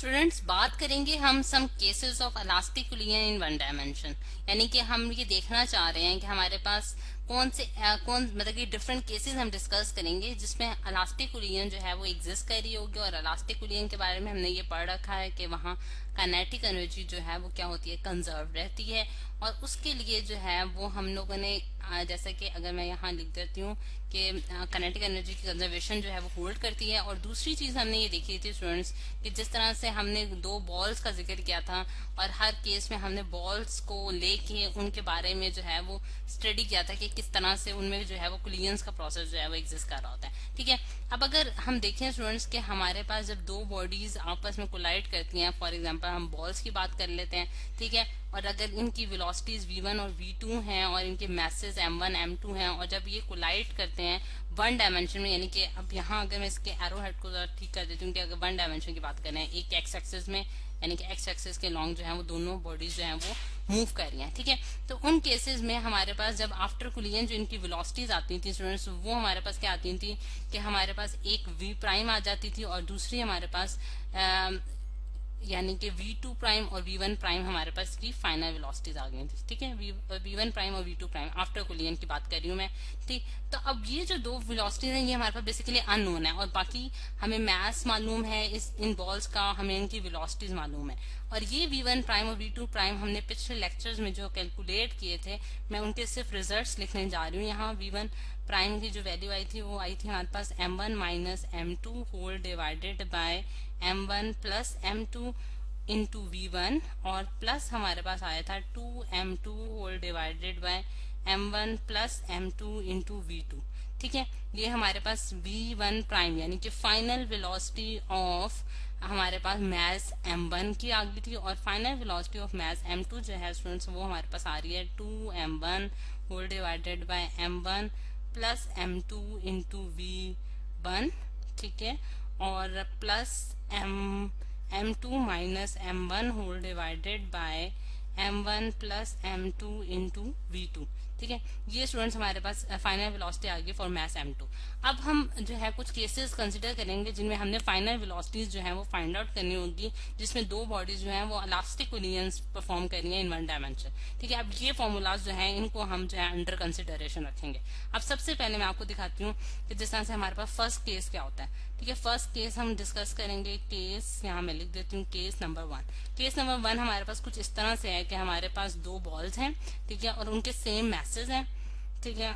Students, बात करेंगे हम some cases of elastic collision in one dimension. यानी कि हम ये देखना चाह रहे हैं कि हमारे पास कौन मतलब कि डिफरेंट केसेस हम डिस्कस करेंगे जिसमें इलास्टिक कोलिजन जो है वो एग्जिस्ट कर रही होगी। और इलास्टिक कोलिजन के बारे में हमने ये पढ़ रखा है कि वहाँ काइनेटिक एनर्जी जो है वो क्या होती है, कंजर्व रहती है। और उसके लिए जो है वो हम लोगों ने जैसे कि अगर मैं यहाँ लिख देती हूँ कि काइनेटिक एनर्जी की कंजर्वेशन जो है वो होल्ड करती है। और दूसरी चीज हमने ये देखी थी स्टूडेंट्स कि जिस तरह से हमने दो बॉल्स का जिक्र किया था और हर केस में हमने बॉल्स को लेके उनके बारे में जो है वो स्टडी किया था कि किस तरह से उनमें जो है वो कोलिजन्स का प्रोसेस जो है वो एग्जिस्ट कर रहा होता है। ठीक है, अब अगर हम देखें स्टूडेंट्स कि हमारे पास जब दो बॉडीज आपस में कोलाइड करती हैं, फॉर एग्जांपल हम बॉल्स की बात कर लेते हैं, ठीक है, और अगर इनकी वेलोसिटीज v1 और v2 हैं और इनके मैसेज m1 m2 हैं और जब ये कोलाइड करते हैं वन डायमेंशन में, यानी कि अब यहाँ अगर मैं इसके एरो हेड को ठीक कर देती हूँ कि अगर वन डायमेंशन की बात करें एक एक्स एक्सिस में, यानी कि एक्स एक्सिस के लॉन्ग जो है वो दोनों बॉडीज जो है वो मूव कर रही हैं। ठीक है, तो उन केसेस में हमारे पास जब आफ्टर कोलिजन जो इनकी वेलोसिटीज आती थी स्टूडेंट्स, वो हमारे पास क्या आती थी कि हमारे पास एक v प्राइम आ जाती थी और दूसरी हमारे पास यानी कि v2 प्राइम और v1 प्राइम हमारे पास की फाइनल वेलोसिटीज आ गई थी। ठीक है, v1 प्राइम और v2 प्राइम आफ्टर कोलिजन की बात कर रही हूँ मैं। ठीक, तो अब ये जो दो वेलोसिटीज हैं ये हमारे पास बेसिकली अननोन है और बाकी हमें मैथ मालूम है इन बॉल्स का, हमें इनकी वेलोसिटीज मालूम है। और ये v1 प्राइम और v2 प्राइम हमने पिछले लेक्चर्स में जो कैलकुलेट किए थे, मैं उनके सिर्फ रिजल्ट्स लिखने जा रही हूँ। यहाँ v1 प्राइम की जो वैल्यू आई थी वो आई थी हमारे पास m1 minus m2 whole divided by m1 plus m2 into v1 और प्लस हमारे पास आया था 2m2 whole divided by m1 plus m2 into v2। ठीक है, ये हमारे पास v1 प्राइम यानी कि फाइनल वेलोसिटी ऑफ हमारे पास मैस m1 की आ गई थी और final velocity of mass m2 जो है स्टूडेंट्स वो हमारे पास आ रही है 2m1 whole divided by m1 plus m2 into v1। ठीक है, और plus m2 minus m1 whole divided by m1 plus m2 into v2। ठीक है, ये स्टूडेंट्स हमारे पास फाइनल वेलोसिटी आ गई फॉर मैस m2। अब हम जो है कुछ केसेस कंसिडर करेंगे जिनमें हमने फाइनल वेलोसिटीज जो है वो फाइंड आउट करनी होगी, जिसमें दो बॉडीज जो है वो इलास्टिक कोलिजन्स परफॉर्म कर रही है इन वन डायमेंशन। ठीक है, अब ये फॉर्मूलाज जो है इनको हम जो है अंडर कंसिडरेशन रखेंगे। अब सबसे पहले मैं आपको दिखाती हूँ कि जिस तरह से हमारे पास फर्स्ट केस क्या होता है। ठीक है, फर्स्ट केस हम डिस्कस करेंगे। केस यहाँ मैं लिख देती हूँ केस नंबर 1। केस नंबर 1 हमारे पास कुछ इस तरह से है कि हमारे पास दो बॉल्स हैं, ठीक है, और उनके सेम मैसेज हैं। ठीक है,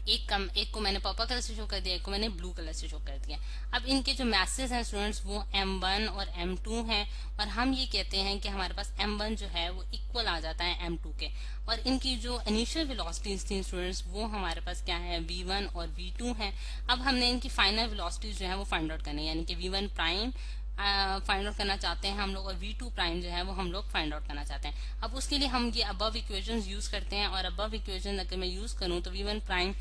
एक को मैंने पर्पल कलर से शो कर दिया, एक को मैंने ब्लू कलर से शो कर दिया। अब इनके जो मैसेज हैं स्टूडेंट्स वो m1 और m2 हैं और हम ये कहते हैं कि हमारे पास m1 जो है वो इक्वल आ जाता है m2 के। और इनकी जो इनिशियल वेलोसिटीज थी स्टूडेंट्स वो हमारे पास क्या है, v1 और v2 हैं। अब हमने इनकी फाइनल वेलोसिटीज जो है वो फाइंड आउट करनी है, यानी कि v1 प्राइम फाइंड आउट करना चाहते हैं हम लोग और v2 प्राइम जो है वो हम लोग फाइंड आउट करना चाहते हैं। अब उसके लिए हम ये अबव इक्वेशंस यूज करते हैं और अबव इक्वेशन अगर मैं यूज करूं तो v1 प्राइम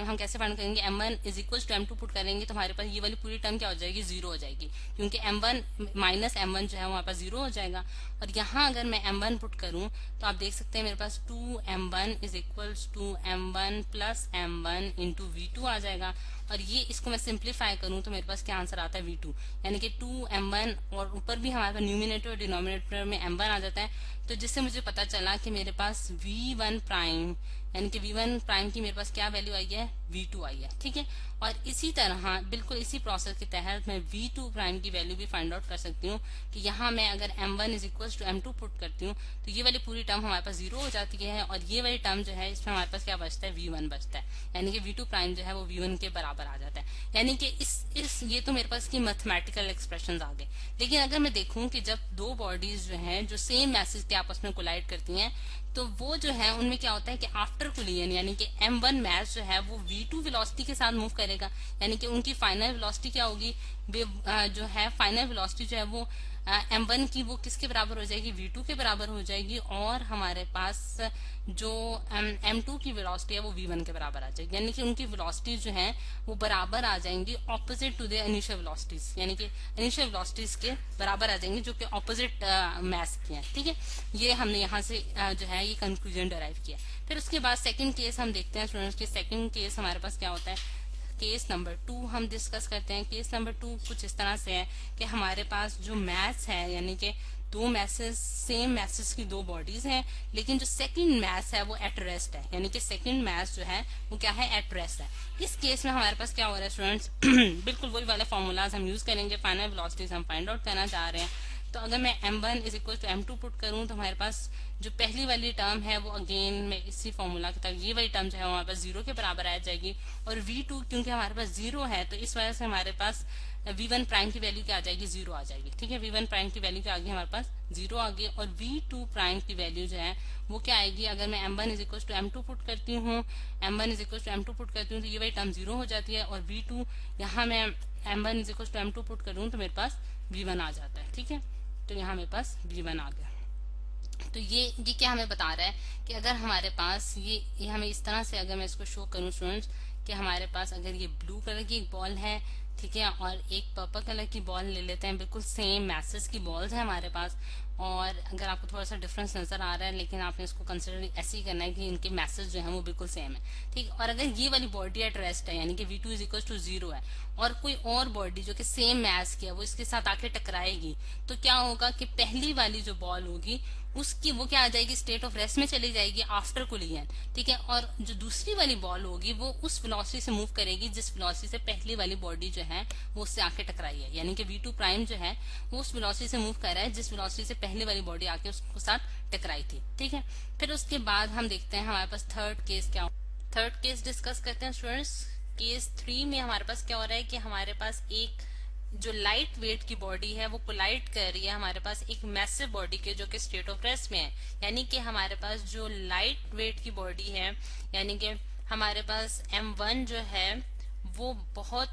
हम कैसे फाइंड करेंगे, m1 is equal to m2 put करेंगे तो हमारे पास ये वाली पूरी टर्म क्या हो जाएगी, जीरो हो जाएगी, क्योंकि m1 माइनस m1 जो है हमारे पास जीरो हो जाएगा। और यहाँ अगर मैं m1 पुट करूं तो आप देख सकते हैं मेरे पास 2m1 is equal to m1 plus m1 into v2 आ जाएगा। और ये इसको मैं सिंप्लीफाई करूं तो मेरे पास क्या आंसर आता है, v2, यानी कि 2m1 और ऊपर भी हमारे पास न्यूमिनेटर और डिनोमिनेटर में m1 आ जाता है। तो जिससे मुझे पता चला कि मेरे पास v1 प्राइम यानी कि v1 प्राइम की मेरे पास क्या वैल्यू आई है, v2 आई है। ठीक है, और इसी तरह बिल्कुल इसी प्रोसेस के तहत मैं v2 प्राइम की वैल्यू भी फाइंड आउट कर सकती हूँ कि यहाँ मैं अगर m1 is equal to m2 put करती हूँ तो ये वाली पूरी टर्म हमारे पास जीरो हो जाती है और ये वाली टर्म जो है इसमें हमारे पास क्या बचता है, v1 बचता है, यानी कि v2 प्राइम जो है वो v1 के बराबर आ जाता है। यानी कि इस ये तो मेरे पास की मैथमेटिकल एक्सप्रेशन आ गए। लेकिन अगर मैं देखूं कि जब दो बॉडीज जो है जो सेम मैसेज के आपस में कोलाइड करती हैं तो वो जो है उनमें क्या होता है कि आफ्टर कोलिजन यानी कि m1 मैस जो है वो v2 वेलोसिटी के साथ मूव करेगा, यानी कि उनकी फाइनल वेलोसिटी क्या होगी, जो है फाइनल वेलोसिटी जो है वो m1 की वो किसके बराबर हो जाएगी, v2 के बराबर हो जाएगी। और हमारे पास जो m2 की वेलोसिटी है वो v1 के बराबर आ जाएगी, यानी कि उनकी वेलोसिटीज जो है वो बराबर आ जाएंगी opposite to the initial velocities, यानी कि इनिशियल वेलोसिटीज के बराबर आ जाएंगी जो कि ऑपोजिट मैस की है। ठीक है, ये हमने यहाँ से जो है ये कंक्लूजन डराइव किया। फिर उसके बाद सेकंड केस हम देखते हैं स्टूडेंट्स के। सेकंड केस हमारे पास क्या होता है, केस नंबर 2 हम डिस्कस करते हैं। केस नंबर 2 कुछ इस तरह से है कि हमारे पास जो मैथ्स है, यानी कि दो मैसेज, सेम मैसेज की दो बॉडीज हैं, लेकिन जो सेकंड मैस है वो एट रेस्ट है, यानी कि सेकंड मैस जो है वो क्या है, एट रेस्ट है। इस केस में हमारे पास क्या हो रहा है स्टूडेंट्स, बिल्कुल वही वाले फॉर्मूलाज हम यूज करेंगे, फाइनल वेलोसिटीज हम फाइंड आउट करना चाह रहे हैं। तो अगर मैं m1 is equal to m2 put करूं तो हमारे पास जो पहली वाली टर्म है वो अगेन में इसी फॉर्मूला के तहत ये वाली टर्म जो है हमारे पास 0 के बराबर आ जाएगी, और v2 क्योंकि हमारे पास 0 है तो इस वजह से हमारे पास v1 प्राइम की वैल्यू क्या आ जाएगी, 0 आ जाएगी। ठीक है, v1 प्राइम की वैल्यू क्या आ गई, हमारे पास 0 आ गई, और v2 प्राइम की वैल्यू जो है वो क्या आएगी, अगर मैं m1 is equal to m2 put करती हूँ, m1 is equal to m2 put करती हूँ तो ये वाली टर्म 0 हो जाती है, और v2 यहाँ मैं m1 is equal to m2 put करूँ तो मेरे पास v1 आ जाता है। ठीक है, तो यहाँ मेरे पास v1 आ गया। तो ये क्या हमें बता रहा है कि अगर हमारे पास ये हमें इस तरह से, अगर मैं इसको शो करूं स्टूडेंट्स, कि हमारे पास अगर ये ब्लू कलर की एक बॉल है, ठीक है, और एक पर्पल कलर की बॉल ले लेते हैं, बिल्कुल सेम मैसेज की बॉल्स है हमारे पास, और अगर आपको थोड़ा सा डिफरेंस नजर आ रहा है लेकिन आपने इसको कंसिडर ऐसे ही करना है कि इनके मैसेज जो है वो बिल्कुल सेम है। ठीक, और अगर ये वाली बॉडी एट रेस्ट है, यानी कि v2 इज इक्वल टू 0 है, और कोई और बॉडी जो कि सेम मैस की है वो इसके साथ आके टकराएगी, तो क्या होगा कि पहली वाली जो बॉल होगी उसकी वो क्या आ जाएगी, स्टेट ऑफ रेस्ट में चली जाएगी आफ्टर कोलिजन। ठीक है, और जो दूसरी वाली बॉल होगी वो उस वेलोसिटी से मूव करेगी जिस वेलोसिटी से पहली वाली बॉडी जो है वो उससे आके टकराई है, यानी कि v2 प्राइम जो है वो उस वेलोसिटी से मूव कर रहा है जिस वेलोसिटी से पहले वाली बॉडी आके उसके साथ टकराई थी। ठीक है, फिर उसके बाद हम देखते हैं हमारे पास थर्ड केस क्या, थर्ड केस डिस्कस करते हैं स्टूडेंट्स। केस 3 में हमारे पास क्या हो रहा है कि हमारे पास एक जो लाइट वेट की बॉडी है वो कोलाइड कर रही है हमारे पास एक मैसिव बॉडी के जो कि स्टेट ऑफ रेस्ट में है, यानी कि हमारे पास जो लाइट वेट की बॉडी है, यानी कि हमारे पास m1 जो है वो बहुत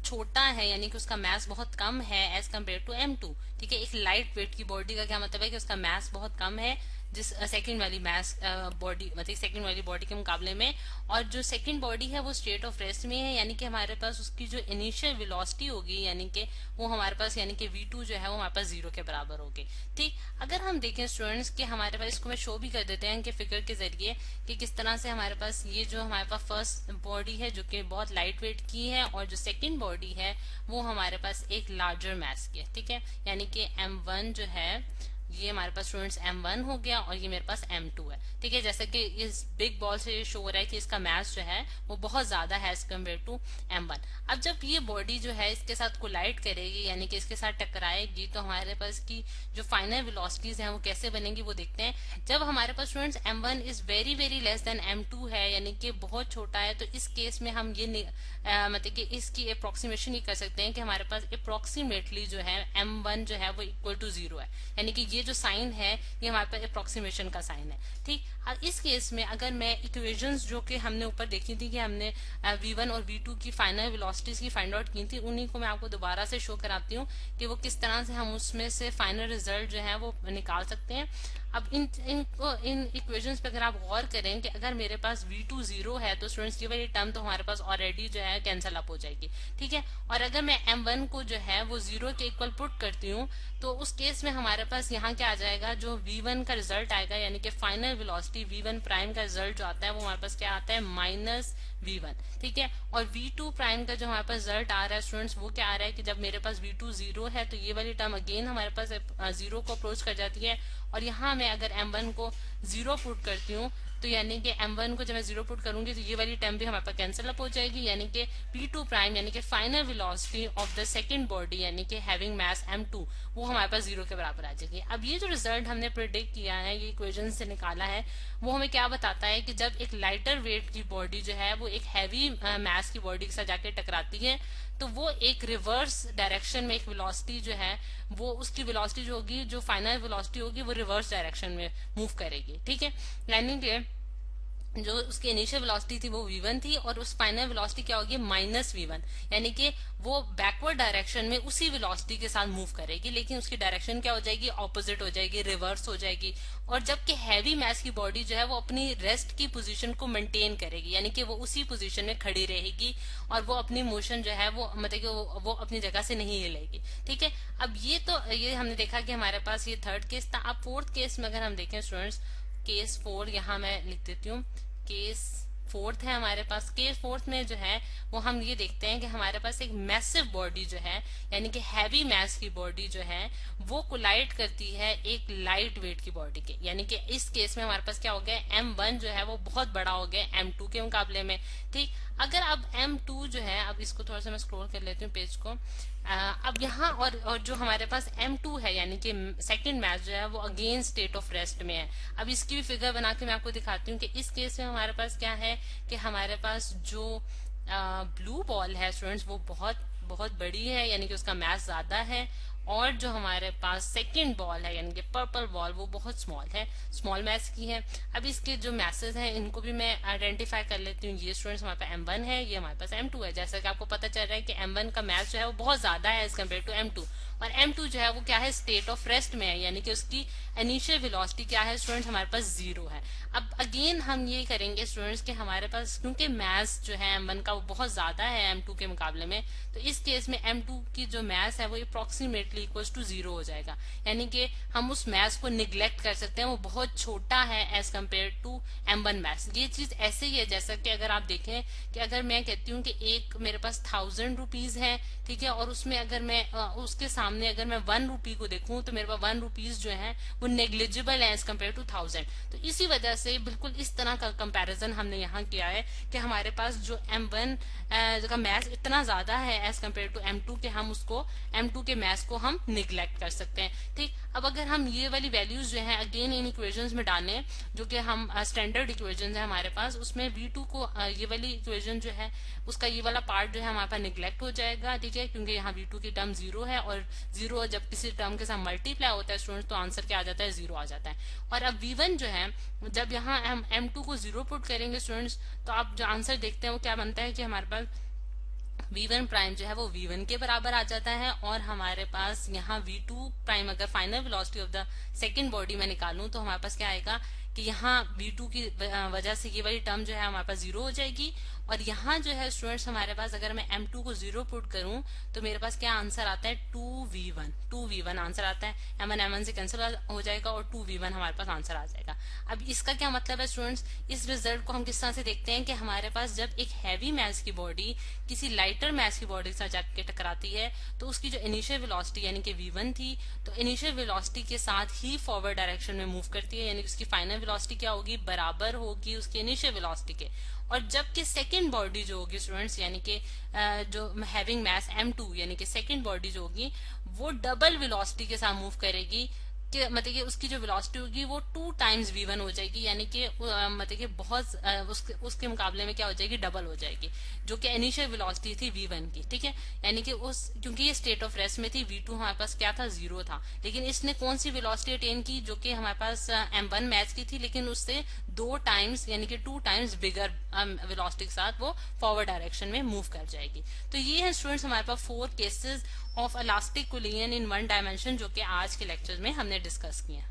छोटा है, यानी कि उसका मास बहुत कम है एज कम्पेयर टू m2। ठीक है, एक लाइट वेट की बॉडी का क्या मतलब है कि उसका मास बहुत कम है जिस सेकंड वाली मास बॉडी, मतलब सेकंड वाली बॉडी के मुकाबले में, और जो सेकंड बॉडी है वो स्टेट ऑफ रेस्ट में है, यानी कि हमारे पास उसकी जो इनिशियल वेलोसिटी होगी, यानी कि वो हमारे पास, यानी कि v2 जो है वो हमारे पास 0 के बराबर होगी। ठीक, अगर हम देखें स्टूडेंट्स कि हमारे पास, इसको मैं शो भी कर देते हैं कि फिगर के जरिए कि किस तरह से हमारे पास ये जो हमारे पास फर्स्ट बॉडी है जो कि बहुत लाइट वेट की है, और जो सेकंड बॉडी है वो हमारे पास एक लार्जर मास की है। ठीक है, यानी कि m1 जो है ये हमारे पास स्टूडेंट्स m1 हो गया, और ये मेरे पास m2 है। ठीक है, जैसे कि इस बिग बॉल से शो हो रहा है कि इसका मास जो है वो बहुत ज्यादा है एज कम्पेयर टू m1। अब जब ये बॉडी जो है इसके साथ कोलाइड करेगी, यानी कि इसके साथ टकराएगी, तो हमारे पास की जो फाइनल वेलोसिटीज हैं वो कैसे बनेंगी वो देखते हैं। जब हमारे पास students m1 is very very less than m2 है, यानी कि बहुत छोटा है, तो इस केस में हम ये मतलब कि इसकी अप्रोक्सीमेशन ही कर सकते हैं कि हमारे पास अप्रोक्सीमेटली जो है m1 जो है वो इक्वल टू 0 है, यानी कि ये जो साइन है ये हमारे पास अप्रोक्सीमेशन का साइन है। ठीक, इस केस में अगर मैं इक्वेशंस जो कि हमने ऊपर देखी थी कि हमने v1 और v2 की फाइनल वेलोसिटीज की फाइंड आउट की थी, उन्हीं को मैं आपको दोबारा से शो कराती हूँ कि वो किस तरह से हम उसमें से फाइनल रिजल्ट जो है वो निकाल सकते हैं। अब इन इक्वेशंस पे अगर आप गौर करें कि अगर मेरे पास v2 0 है तो स्टूडेंट्स ये वाली टर्म तो हमारे पास ऑलरेडी जो है कैंसिल अप हो जाएगी। ठीक है, और अगर मैं m1 को जो है वो 0 के इक्वल पुट करती हूँ तो उस केस में हमारे पास यहाँ क्या आ जाएगा, जो v1 का रिजल्ट आएगा, यानी कि फाइनल वेलोसिटी v1 प्राइम का रिजल्ट जो आता है वो हमारे पास क्या आता है, माइनस v1। ठीक है, और v2 प्राइम का जो हमारे पास रिजल्ट आ रहा है स्टूडेंट्स वो क्या आ रहा है कि जब मेरे पास v2 0 है तो ये वाली टर्म अगेन हमारे पास 0 को अप्रोच कर जाती है, और यहाँ मैं अगर m1 को 0 पुट करती हूँ तो यानी कि m1 को जब मैं 0 पुट करूंगी तो ये वाली टर्म भी हमारे पास कैंसिल अप हो जाएगी, यानी कि v2 प्राइम यानी कि final velocity of the second body यानी कि हैविंग मास m2 वो हमारे पास 0 के बराबर आ जाएगी। अब ये जो रिजल्ट हमने प्रिडिक्ट किया है, ये इक्वेशन से निकाला है, वो हमें क्या बताता है कि जब एक लाइटर वेट की बॉडी जो है वो एक हैवी मास की बॉडी के साथ जाके टकराती है तो वो एक रिवर्स डायरेक्शन में एक वेलोसिटी जो है वो उसकी वेलोसिटी जो होगी, जो फाइनल वेलोसिटी होगी वो रिवर्स डायरेक्शन में मूव करेगी। ठीक है, यानी कि जो उसकी इनिशियल वेलोसिटी थी वो v1 थी और उस फाइनल वेलोसिटी क्या होगी, माइनस v1, यानी कि वो बैकवर्ड डायरेक्शन में उसी वेलोसिटी के साथ मूव करेगी, लेकिन उसकी डायरेक्शन क्या हो जाएगी, ऑपोजिट हो जाएगी, रिवर्स हो जाएगी। और जबकि हैवी मास की बॉडी जो है वो अपनी रेस्ट की पोजीशन को मेंटेन करेगी, यानी कि वो उसी पोजीशन में खड़ी रहेगी और वो अपनी मोशन जो है वो मतलब कि वो अपनी जगह से नहीं हिलेगी। ठीक है, अब ये हमने देखा कि हमारे पास ये थर्ड केस था। अब फोर्थ केस में अगर हम देखें स्टूडेंट्स, केस 4 यहाँ मैं लिख देती हूँ, केस फोर्थ है हमारे पास। केस फोर्थ में जो है वो हम ये देखते हैं कि हमारे पास एक मैसिव बॉडी जो है यानी कि हैवी मैस की बॉडी जो है वो कोलाइड करती है एक लाइट वेट की बॉडी के, यानी कि इस केस में हमारे पास क्या हो गया, M1 जो है वो बहुत बड़ा हो गया M2 के मुकाबले में। ठीक, अगर अब M2 जो है, अब इसको थोड़ा सा मैं स्क्रॉल कर लेती हूँ पेज को। अब यहाँ और जो हमारे पास M2 है यानी कि सेकंड मैच जो है वो अगेन स्टेट ऑफ रेस्ट में है। अब इसकी भी फिगर बना के मैं आपको दिखाती हूँ कि इस केस में हमारे पास क्या है कि हमारे पास जो ब्लू बॉल है स्टूडेंट्स वो बहुत बहुत बड़ी है, यानी कि उसका मैस ज्यादा है, और जो हमारे पास सेकंड बॉल है यानी कि पर्पल बॉल वो बहुत स्मॉल है, स्मॉल मैस की है। अब इसके जो मैसेज हैं इनको भी मैं आइडेंटिफाई कर लेती हूँ। ये स्टूडेंट्स हमारे पास M1 है, ये हमारे पास M2 है। जैसा कि आपको पता चल रहा है कि M1 का मैस जो है वो बहुत ज्यादा है एज कम्पेयर टू M2, और M2 जो है वो क्या है, स्टेट ऑफ रेस्ट में है, यानी कि उसकी इनिशियल वेलोसिटी क्या है स्टूडेंट्स, हमारे पास 0 है। अब अगेन हम ये करेंगे स्टूडेंट्स कि हमारे पास क्योंकि मैस जो है M1 का वो बहुत ज्यादा है M2 के मुकाबले में, तो इस केस में M2 की जो मैस है वो अप्रोक्सीमेटली इक्वल टू 0 हो जाएगा, यानी कि हम उस मैस को निग्लेक्ट कर सकते हैं, वो बहुत छोटा है as compare to M1 mess. ये चीज ऐसे ही है जैसा कि अगर आप देखें कि अगर मैं कहती हूँ कि एक मेरे पास 1000 रुपीज है, ठीक है, और उसमें अगर मैं उसके सामने अगर मैं 1 रुपी को देखूं तो मेरे पास 1 रुपीज जो है वो नेग्लिजिबल है एज कम्पेयर टू 1000। तो इसी वजह से बिल्कुल इस तरह का कंपैरिजन हमने यहाँ किया है कि हमारे पास जो M1 का मैथ्स इतना ज्यादा है एज कम्पेयर टू M2 के हम उसको M2 के मैथ्स को हम निग्लेक्ट कर सकते हैं। ठीक, अब अगर हम ये वाली वैल्यूज जो है अगेन इन इक्वेशंस में डालें, जो कि हम स्टैंडर्ड इक्वेशन है हमारे पास, उसमें V2 को ये वाली इक्वेशन जो है उसका ये वाला पार्ट जो है हमारे पास निग्लेक्ट हो जाएगा, ठीक है, क्योंकि यहाँ V2 की टर्म 0 है, और 0 जब किसी टर्म के साथ मल्टीप्लाई होता है स्टूडेंट्स तो आंसर क्या आ जाता है, 0 आ जाता है। और अब V1 जो है जब यहाँ हम M2 को 0 पुट करेंगे स्टूडेंट्स तो आप जो आंसर देखते हैं वो क्या बनता है कि हमारे पास V1 प्राइम जो है वो V1 के बराबर आ जाता है, और हमारे पास यहाँ V2 प्राइम अगर final velocity of the second body में निकालूं तो हमारे पास क्या आएगा कि यहाँ V2 की वजह से ये वाली टर्म जो है हमारे पास 0 हो जाएगी, और यहाँ जो है स्टूडेंट्स हमारे पास अगर मैं M2 को 0 पुट करूं तो मेरे पास क्या आंसर आता है, 2V1 आंसर आता है। M1 से कैंसिल हो जाएगा और 2V1 हमारे पास आंसर आ जाएगा। अब इसका क्या मतलब है स्टूडेंट्स, इस रिजल्ट को हम किस तरह से देखते हैं कि हमारे पास जब एक हैवी मैस की बॉडी किसी लाइटर मैस की बॉडी के साथ जाके टकराती है तो उसकी जो इनिशियल वेलोसिटी यानी कि V1 थी, तो इनिशियल वेलोसिटी के साथ ही फॉरवर्ड डायरेक्शन में मूव करती है, यानी कि उसकी फाइनल वेलोसिटी क्या होगी, बराबर होगी उसकी इनिशियल वेलोसिटी के। और जबकि सेकंड बॉडी जो होगी स्टूडेंट्स यानी कि जो हैविंग मैस M2 यानी कि सेकंड बॉडी जो होगी वो डबल वेलोसिटी के साथ मूव करेगी, कि मतलब कि उसकी जो वेलोसिटी होगी वो 2 टाइम्स V1 हो जाएगी, यानी कि मतलब कि बहुत उसके मुकाबले में क्या हो जाएगी, डबल हो जाएगी, जो कि इनिशियल वेलोसिटी थी V1 की। ठीक है, यानी कि उस क्योंकि ये स्टेट ऑफ रेस्ट में थी, V2 हमारे पास क्या था, 0 था, लेकिन इसने कौन सी वेलोसिटी अटेन की, जो कि हमारे पास M1 मैच की थी, लेकिन उससे 2 टाइम्स यानी कि 2 टाइम्स बिगर वेलोसिटी के साथ वो फॉरवर्ड डायरेक्शन में मूव कर जाएगी। तो ये है स्टूडेंट्स हमारे पास 4 cases of elastic collision in one dimension जो कि आज के लेक्चर में हमने डिस्कस किया।